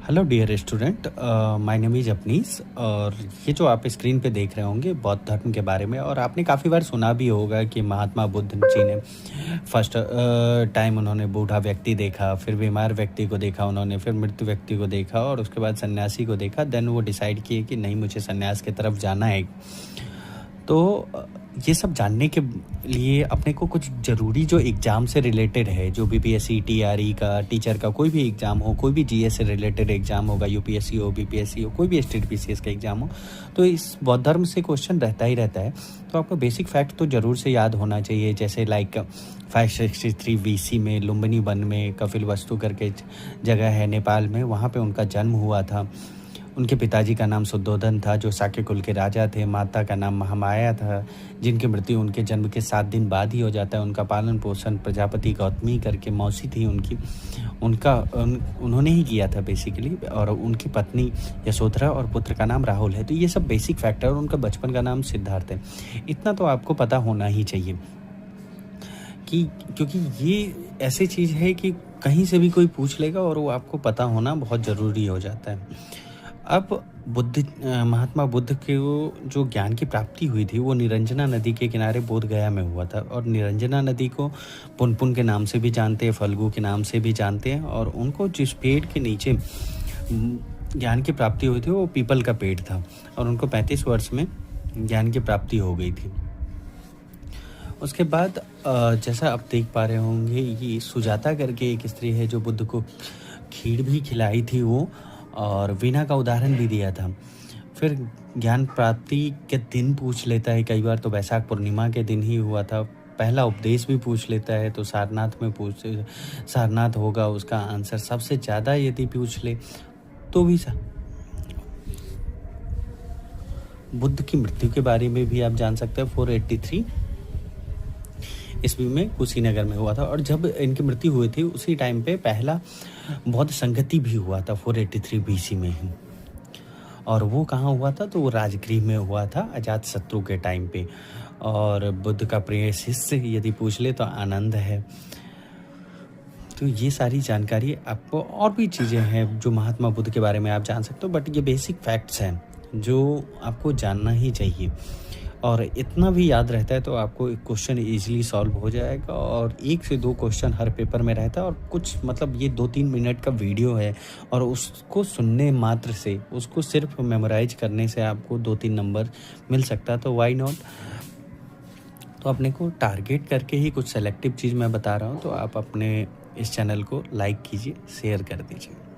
Hello dear student, my name is अपनीस। और ये जो आप स्क्रीन पे देख रहे होंगे बौद्ध धर्म के बारे में, और आपने काफ़ी बार सुना भी होगा कि महात्मा बुद्ध जी ने फर्स्ट टाइम उन्होंने बूढ़ा व्यक्ति देखा, फिर बीमार व्यक्ति को देखा उन्होंने, फिर मृत्यु व्यक्ति को देखा और उसके बाद सन्यासी को देखा। देन वो डिसाइड किए कि नहीं, मुझे सन्यास की तरफ जाना है। तो ये सब जानने के लिए अपने को कुछ ज़रूरी जो एग्ज़ाम से रिलेटेड है, जो बीपीएससी टीआरई का, टीचर का कोई भी एग्ज़ाम हो, कोई भी जीएस से रिलेटेड एग्ज़ाम होगा, यूपीएससी हो, बीपीएससी हो, कोई भी स्टेट पीसीएस का एग्ज़ाम हो, तो इस बौद्ध धर्म से क्वेश्चन रहता ही रहता है। तो आपको बेसिक फैक्ट तो ज़रूर से याद होना चाहिए, जैसे लाइक 563 बीसी में लुम्बिनी वन में कपिलवस्तु करके जगह है नेपाल में, वहाँ पे उनका जन्म हुआ था। उनके पिताजी का नाम शुद्धोधन था, जो शाक्य कुल के राजा थे। माता का नाम महामाया था, जिनकी मृत्यु उनके जन्म के 7 दिन बाद ही हो जाता है। उनका पालन पोषण प्रजापति गौतमी करके मौसी थी उनकी, उन्होंने ही किया था बेसिकली। और उनकी पत्नी यशोधरा और पुत्र का नाम राहुल है। तो ये सब बेसिक फैक्टर। और उनका बचपन का नाम सिद्धार्थ है। इतना तो आपको पता होना ही चाहिए कि क्योंकि ये ऐसी चीज़ है कि कहीं से भी कोई पूछ लेगा और वो आपको पता होना बहुत ज़रूरी हो जाता है। अब महात्मा बुद्ध के जो ज्ञान की प्राप्ति हुई थी वो निरंजना नदी के किनारे बोध गया में हुआ था। और निरंजना नदी को पुनपुन के नाम से भी जानते हैं, फल्गु के नाम से भी जानते हैं। और उनको जिस पेड़ के नीचे ज्ञान की प्राप्ति हुई थी वो पीपल का पेड़ था, और उनको 35 वर्ष में ज्ञान की प्राप्ति हो गई थी। उसके बाद जैसा आप देख पा रहे होंगे, ये सुजाता करके एक स्त्री है जो बुद्ध को खीर भी खिलाई थी वो, और वीणा का उदाहरण भी दिया था। फिर ज्ञान प्राप्ति के दिन पूछ लेता है, कई बार तो वैशाख पूर्णिमा के दिन ही हुआ था। पहला उपदेश भी पूछ लेता है, तो सारनाथ होगा उसका आंसर। सबसे ज़्यादा यदि पूछ ले तो भी बुद्ध की मृत्यु के बारे में भी आप जान सकते हैं। 483 ईस्वी में कुशीनगर में हुआ था। और जब इनकी मृत्यु हुई थी उसी टाइम पे पहला बौद्ध संगति भी हुआ था 483 बीसी में ही। और वो कहाँ हुआ था? तो वो राजगृह में हुआ था, अजात शत्रु के टाइम पे। और बुद्ध का प्रिय शिष्य यदि पूछ ले तो आनंद है। तो ये सारी जानकारी आपको, और भी चीज़ें हैं जो महात्मा बुद्ध के बारे में आप जान सकते हो, बट ये बेसिक फैक्ट्स हैं जो आपको जानना ही चाहिए। और इतना भी याद रहता है तो आपको क्वेश्चन इजीली सॉल्व हो जाएगा। और 1 से 2 क्वेश्चन हर पेपर में रहता है। और कुछ मतलब ये 2-3 मिनट का वीडियो है, और उसको सुनने मात्र से, उसको सिर्फ मेमोराइज करने से आपको 2-3 नंबर मिल सकता है। तो वाई नॉट? तो अपने को टारगेट करके ही कुछ सेलेक्टिव चीज़ मैं बता रहा हूँ। तो आप अपने इस चैनल को लाइक कीजिए, शेयर कर दीजिए।